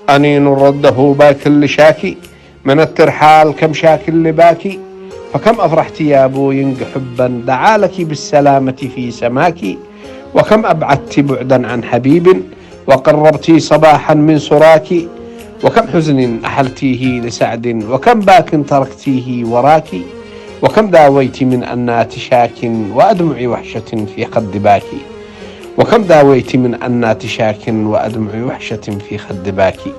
أنين رده باك لشاكي من الترحال كم شاك لباكي. فكم أفرحت يا بوينج حبا دعالك بالسلامة في سماكي. وكم أبعدت بعدا عن حبيب وقربت صباحا من سراكي. وكم حزن أحلتيه لسعد وكم باك تركتيه وراكي. وكم داويت من أنات شاك وأدمع وحشة في خد باكي. وكم داويت من أنات شاك وأدمع وحشة في خد باكي.